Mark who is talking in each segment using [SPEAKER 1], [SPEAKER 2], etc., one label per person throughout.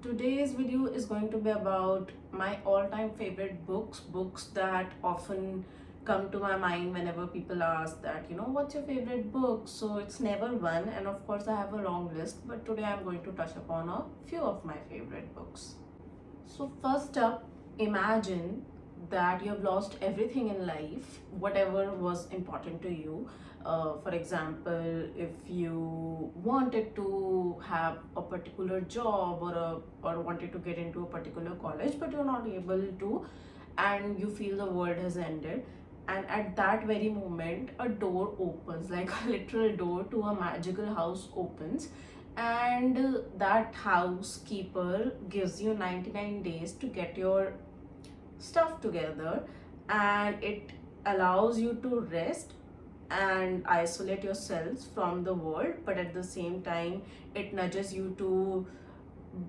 [SPEAKER 1] Today's video is going to be about my all-time favorite books that often come to my mind whenever people ask that, what's your favorite book? So it's never one, and of course I have a long list, but today I'm going to touch upon a few of my favorite books. So first up, imagine that you have lost everything in life, whatever was important to you. For example, if you wanted to have a particular job or wanted to get into a particular college, but you're not able to, and you feel the world has ended. And at that very moment, a door opens, like a literal door to a magical house opens, and that housekeeper gives you 99 days to get your stuff together, and it allows you to rest and isolate yourselves from the world, but at the same time it nudges you to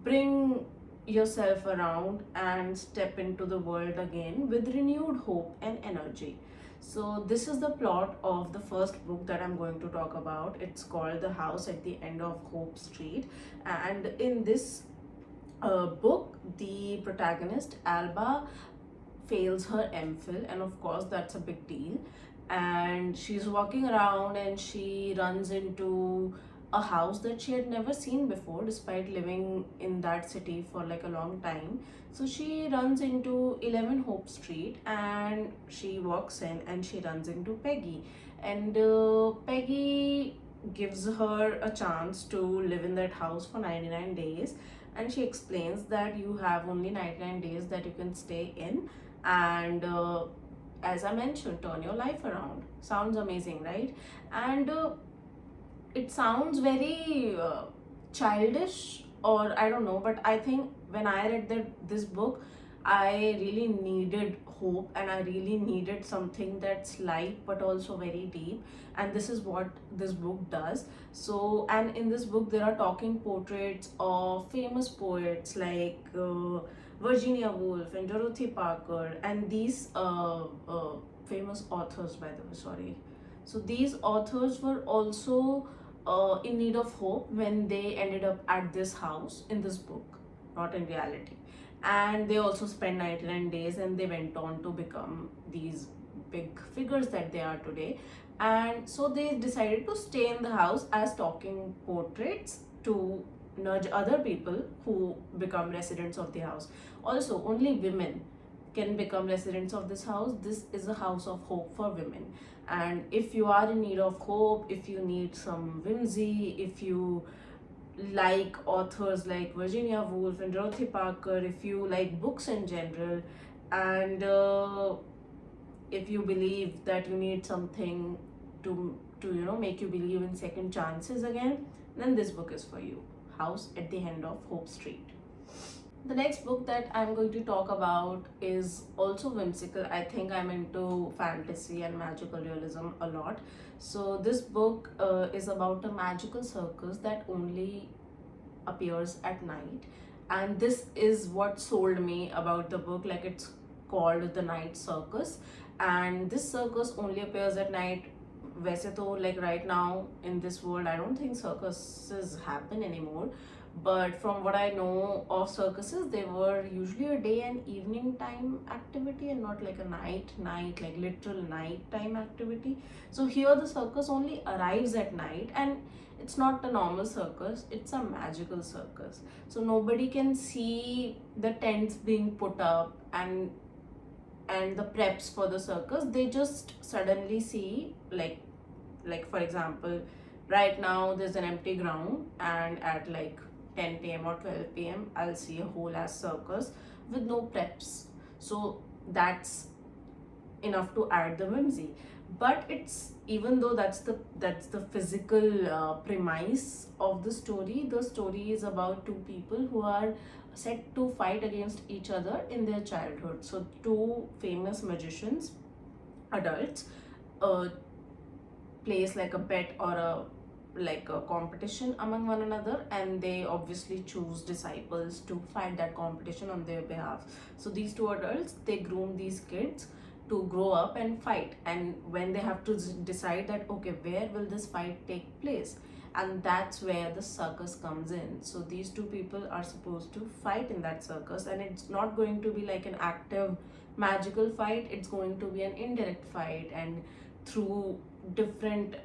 [SPEAKER 1] bring yourself around and step into the world again with renewed hope and energy. So this is the plot of the first book that I'm going to talk about. It's called The House at the End of Hope Street, and in this book, the protagonist Alba fails her MPhil, and of course that's a big deal. And she's walking around and she runs into a house that she had never seen before, despite living in that city for like a long time. So she runs into 11 Hope Street and she walks in and she runs into Peggy. And Peggy gives her a chance to live in that house for 99 days. And she explains that you have only 99 days that you can stay in, and as I mentioned, turn your life around. Sounds amazing, right? And it sounds very childish, or I don't know, but I think when I read this book, I really needed hope and I really needed something that's light but also very deep, and this is what this book does. So, and in this book there are talking portraits of famous poets like Virginia Woolf and Dorothy Parker, and these famous authors, by the way, sorry. So these authors were also in need of hope when they ended up at this house in this book, not in reality. And they also spent 99 days and they went on to become these big figures that they are today. And so they decided to stay in the house as talking portraits to nudge other people who become residents of the house. Also, only women can become residents of this house. This is a house of hope for women. And if you are in need of hope, if you need some whimsy, if you like authors like Virginia Woolf and Dorothy Parker, if you like books in general, and if you believe that you need something to make you believe in second chances again, then this book is for you. House at the End of Hope Street. The next book that I'm going to talk about is also whimsical. I think I'm into fantasy and magical realism a lot. So this book is about a magical circus that only appears at night, and this is what sold me about the book. Like, it's called The Night Circus, and this circus only appears at night. वैसे तो like right now in this world I don't think circuses happen anymore, but from what I know of circuses, they were usually a day and evening time activity and not like a night like literal night time activity. So here the circus only arrives at night, and it's not a normal circus, it's a magical circus. So nobody can see the tents being put up and the preps for the circus. They just suddenly see, like for example, right now there's an empty ground, and at like 10 p.m. or 12 p.m. I'll see a whole ass circus with no preps. So that's enough to add the whimsy. But it's, even though that's the physical premise of the story is about two people who are set to fight against each other in their childhood. So two famous magicians, adults, uh, place like a bet or a like a competition among one another, and they obviously choose disciples to fight that competition on their behalf. So these two adults, they groom these kids to grow up and fight, and when they have to decide that okay, where will this fight take place, and that's where the circus comes in. So these two people are supposed to fight in that circus, and it's not going to be like an active magical fight, it's going to be an indirect fight, and through different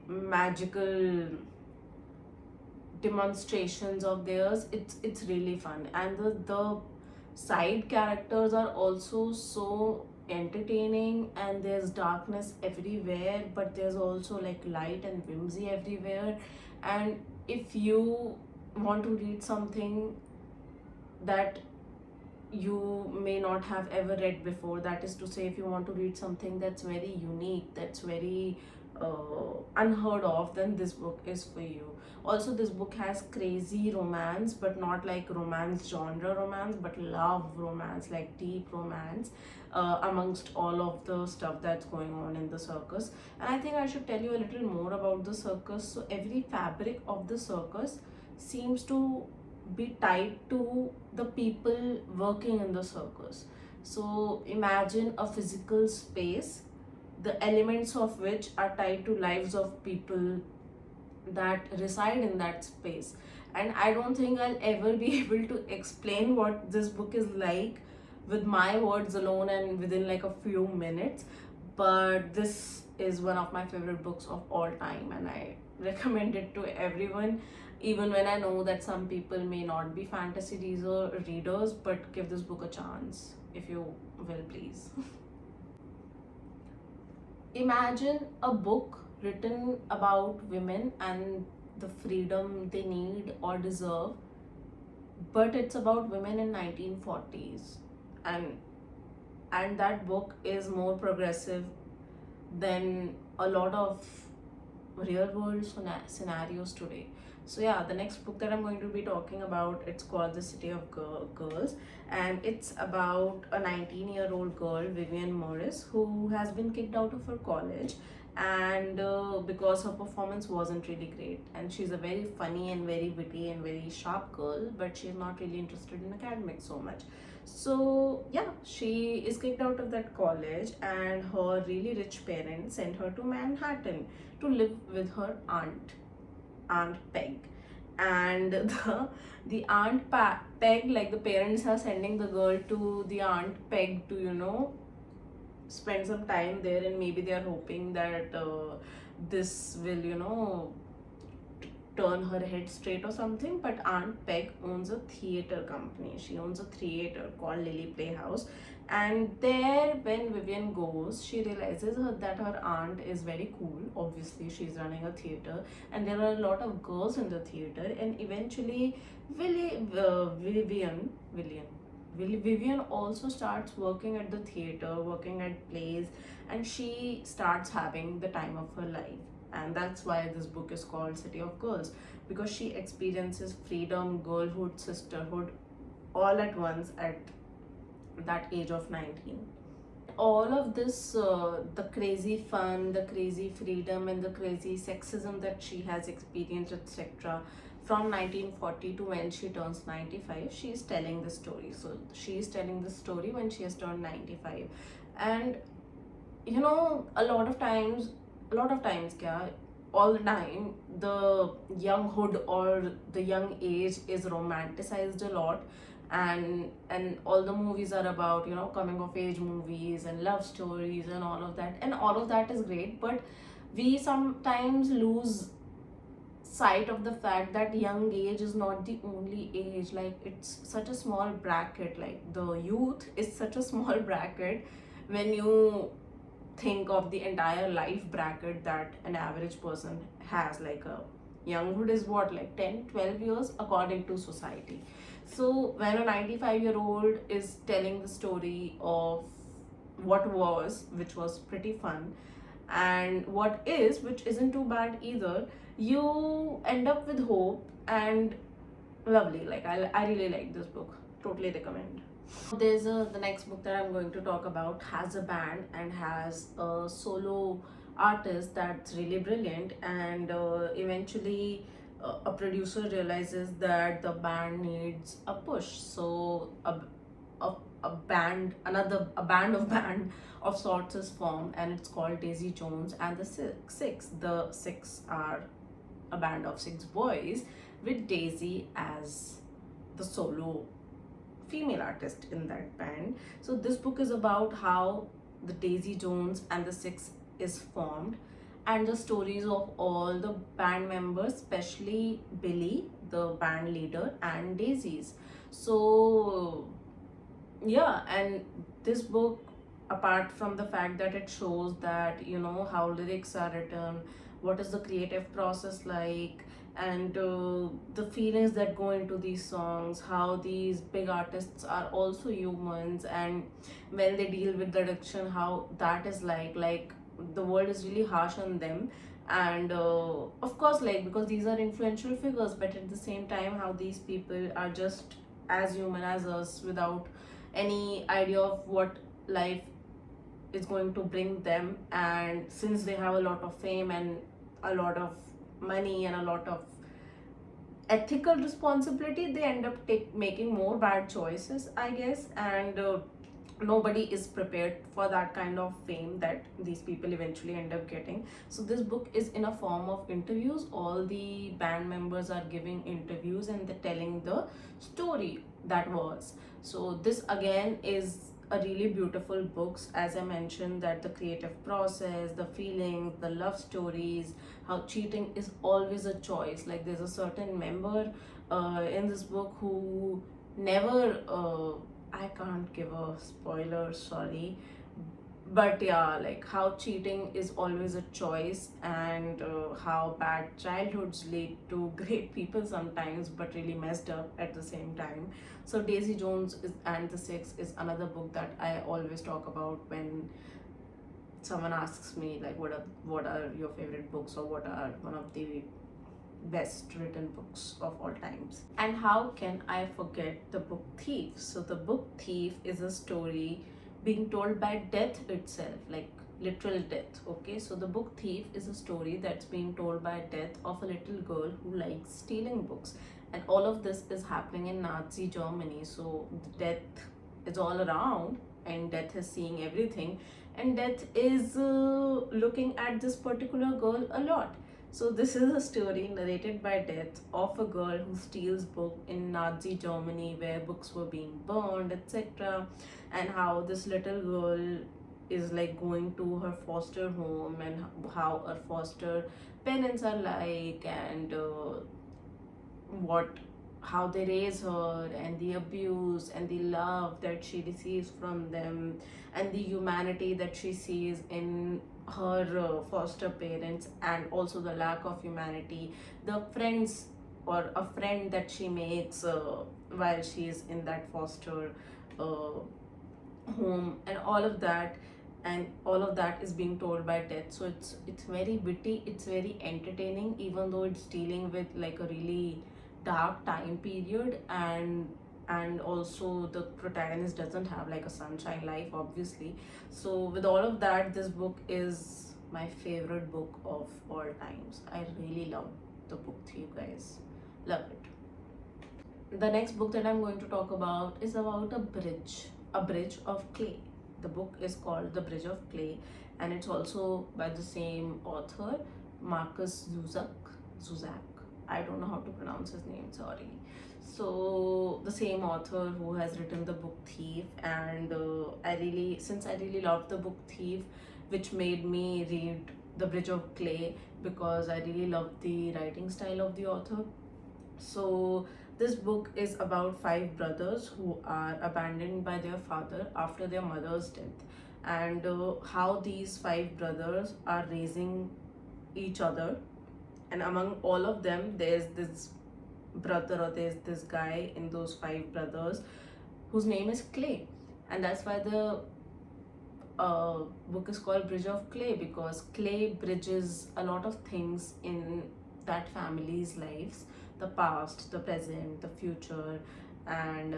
[SPEAKER 1] magical demonstrations of theirs, it's really fun. And the side characters are also so entertaining, and there's darkness everywhere, but there's also like light and whimsy everywhere. And if you want to read something that you may not have ever read before, that is to say, if you want to read something that's very unique, that's very unheard of, then this book is for you. Also, this book has crazy romance, but not like romance genre romance, but love romance, like deep romance, amongst all of the stuff that's going on in the circus. And I think I should tell you a little more about the circus. So every fabric of the circus seems to be tied to the people working in the circus. So imagine a physical space, the elements of which are tied to lives of people that reside in that space. And I don't think I'll ever be able to explain what this book is like with my words alone and within like a few minutes. But this is one of my favorite books of all time, and I recommend it to everyone, even when I know that some people may not be fantasy readers, but give this book a chance if you will, please. Imagine a book written about women and the freedom they need or deserve, but it's about women in 1940s, and that book is more progressive than a lot of real world scenarios today. So yeah, the next book that I'm going to be talking about, it's called The City of Girls, and it's about a 19-year-old girl, Vivian Morris, who has been kicked out of her college, and because her performance wasn't really great. And she's a very funny and very witty and very sharp girl, but she's not really interested in academics so much. So yeah, she is kicked out of that college, and her really rich parents sent her to Manhattan to live with her aunt Peg. And the Peg, like, the parents are sending the girl to the Aunt Peg to, spend some time there, and maybe they are hoping that this will, turn her head straight or something. But Aunt Peg owns a theater company. She owns a theater called Lily Playhouse. And there, when Vivian goes, she realizes that her aunt is very cool. Obviously, she's running a theater, and there are a lot of girls in the theater. And eventually, Vivian also starts working at the theater, working at plays, and she starts having the time of her life. And that's why this book is called City of Girls, because she experiences freedom, girlhood, sisterhood all at once at that age of 19. All of this, the crazy fun, the crazy freedom, and the crazy sexism that she has experienced, etc., from 1940 to when she turns 95, she is telling the story. So she is telling the story when she has turned 95. And a lot of times, all the time, the younghood or the young age is romanticized a lot, and all the movies are about, coming of age movies and love stories and all of that, and all of that is great. But we sometimes lose sight of the fact that young age is not the only age. Like, it's such a small bracket, like the youth is such a small bracket when you think of the entire life bracket that an average person has. Like, a younghood is what, like 10-12 years according to society. So when a 95-year-old is telling the story of what was, which was pretty fun, and what is, which isn't too bad either, you end up with hope and lovely. Like, I really like this book, totally recommend. There's the next book that I'm going to talk about has a band and has a solo artist that's really brilliant, and eventually a producer realizes that the band needs a push. So a band of band of sorts is formed, and it's called Daisy Jones and the Six. The Six are a band of six boys with Daisy as the solo female artist in that band. So this book is about how the Daisy Jones and the Six is formed, and the stories of all the band members, especially Billy, the band leader, and Daisy's. So yeah, and this book, apart from the fact that it shows that how lyrics are written, what is the creative process like, and the feelings that go into these songs, how these big artists are also humans, and when they deal with the addiction, how that is like the world is really harsh on them. And of course, like, because these are influential figures, but at the same time how these people are just as human as us, without any idea of what life is going to bring them. And since they have a lot of fame and a lot of money and a lot of ethical responsibility, they end up making more bad choices, I guess. And nobody is prepared for that kind of fame that these people eventually end up getting. So this book is in a form of interviews. All the band members are giving interviews and they're telling the story that was. So this again is a really beautiful books, as I mentioned, that the creative process, the feelings, the love stories, how cheating is always a choice. Like, there's a certain member in this book who never I can't give a spoiler, sorry, but yeah, like how cheating is always a choice, and how bad childhoods lead to great people sometimes, but really messed up at the same time. So Daisy Jones and the Six is another book that I always talk about when someone asks me, like, what are your favorite books, or what are one of the best written books of all times. And how can I forget the book Thief? So the book Thief is a story being told by death itself, like literal death. Okay, so the book Thief is a story that's being told by death of a little girl who likes stealing books. And all of this is happening in Nazi Germany. So death is all around, and death is seeing everything, and death is looking at this particular girl a lot. So this is a story narrated by death of a girl who steals book in Nazi Germany, where books were being burned, etc. And how this little girl is like going to her foster home, and how her foster parents are like, and what how they raise her, and the abuse and the love that she receives from them, and the humanity that she sees in her foster parents, and also the lack of humanity, the friends or a friend that she makes while she is in that foster uh, home, and all of that. And all of that is being told by death. So it's very witty, it's very entertaining, even though it's dealing with like a really dark time period. And also the protagonist doesn't have like a sunshine life, obviously. So with all of that, this book is my favorite book of all times. I really love the book, you guys. Love it. The next book that I'm going to talk about is about a bridge of clay. The book is called The Bridge of Clay, and it's also by the same author, Markus Zuzak. I don't know how to pronounce his name, sorry. So the same author who has written the book Thief, and since I really loved the book Thief, which made me read The Bridge of Clay, because I really loved the writing style of the author. So this book is about five brothers who are abandoned by their father after their mother's death, and how these five brothers are raising each other. And among all of them, there's this brother, or there's this guy in those five brothers whose name is Clay. And that's why the book is called Bridge of Clay, because clay bridges a lot of things in that family's lives, the past, the present, the future. And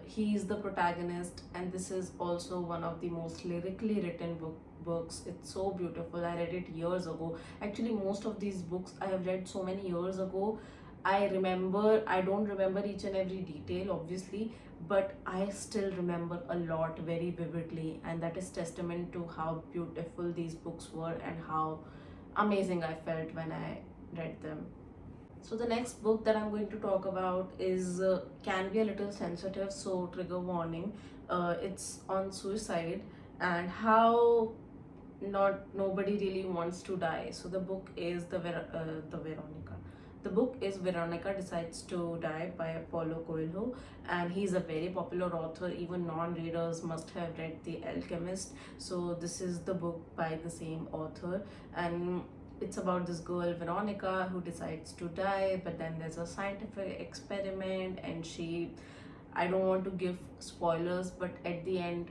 [SPEAKER 1] he's the protagonist, and this is also one of the most lyrically written books. It's so beautiful. I read it years ago. Actually, most of these books I have read so many years ago. I don't remember each and every detail, obviously, but I still remember a lot very vividly, and that is testament to how beautiful these books were and how amazing I felt when I read them. So the next book that I'm going to talk about is can be a little sensitive, so trigger warning. It's on suicide and how not nobody really wants to die. So the book is the Veronica. The book is Veronica Decides to Die by Paulo Coelho, and he's a very popular author. Even non-readers must have read The Alchemist. So this is the book by the same author, and it's about this girl Veronica who decides to die, but then there's a scientific experiment, and I don't want to give spoilers, but at the end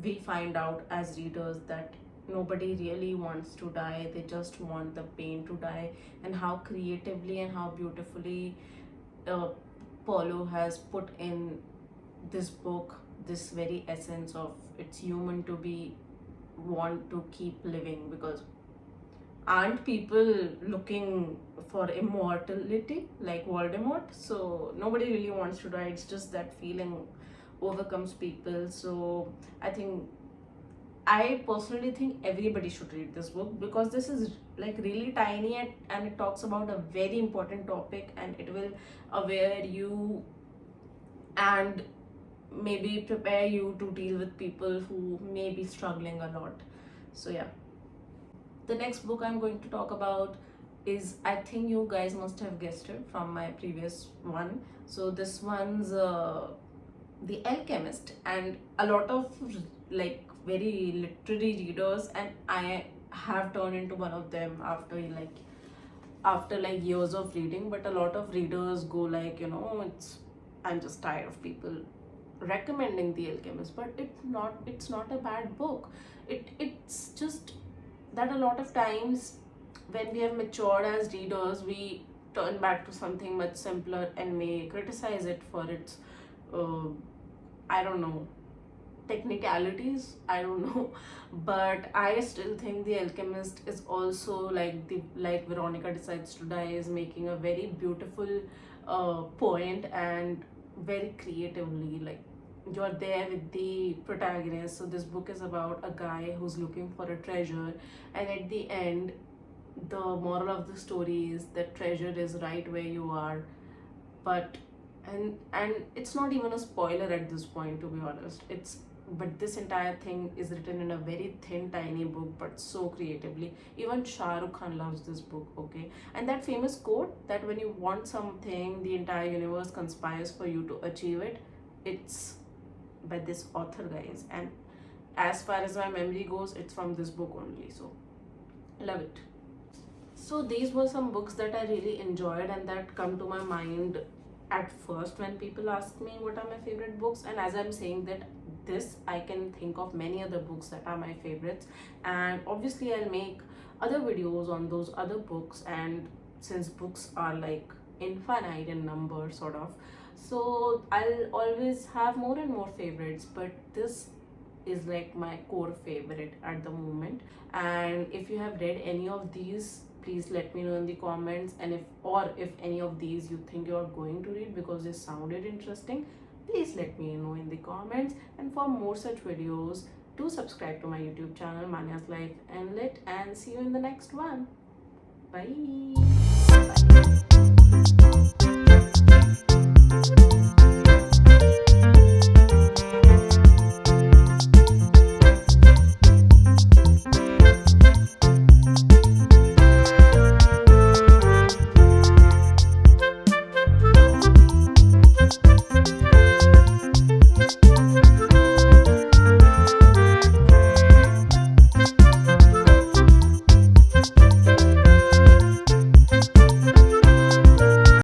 [SPEAKER 1] we find out as readers that nobody really wants to die, they just want the pain to die. And how creatively and how beautifully uh, Paulo has put in this book this very essence of it's human to be want to keep living, because aren't people looking for immortality like Voldemort? So nobody really wants to die, it's just that feeling overcomes people. So I think, I personally think everybody should read this book, because this is like really tiny, and it talks about a very important topic, and it will aware you and maybe prepare you to deal with people who may be struggling a lot. So yeah, the next book I'm going to talk about is, I think you guys must have guessed it from my previous one. So this one's The Alchemist, and a lot of like very literary readers, and I have turned into one of them after like years of reading. But a lot of readers go like, it's, I'm just tired of people recommending The Alchemist, but it's not a bad book. It's just that a lot of times when we have matured as readers, we turn back to something much simpler and may criticize it for its uh, I don't know, technicalities, I don't know. But I still think The Alchemist is also like Veronica Decides to Die is making a very beautiful point, and very creatively, like you're there with the protagonist. So this book is about a guy who's looking for a treasure, and at the end, the moral of the story is that treasure is right where you are. But and it's not even a spoiler at this point, to be honest. It's But this entire thing is written in a very thin tiny book, but so creatively. Even Shah Rukh Khan loves this book, okay? And that famous quote that when you want something, the entire universe conspires for you to achieve it, it's by this author, guys. And as far as my memory goes, it's from this book only. So love it. So these were some books that I really enjoyed and that come to my mind at first when people ask me what are my favorite books. And as I'm saying that this, I can think of many other books that are my favorites, and obviously I'll make other videos on those other books. And since books are like infinite in number sort of, so I'll always have more and more favorites, but this is like my core favorite at the moment. And if you have read any of these, please let me know in the comments. And if any of these you think you're going to read because they sounded interesting, please let me know in the comments. And for more such videos, do subscribe to my YouTube channel, Manya's Life and Lit, and see you in the next one. Bye. Bye.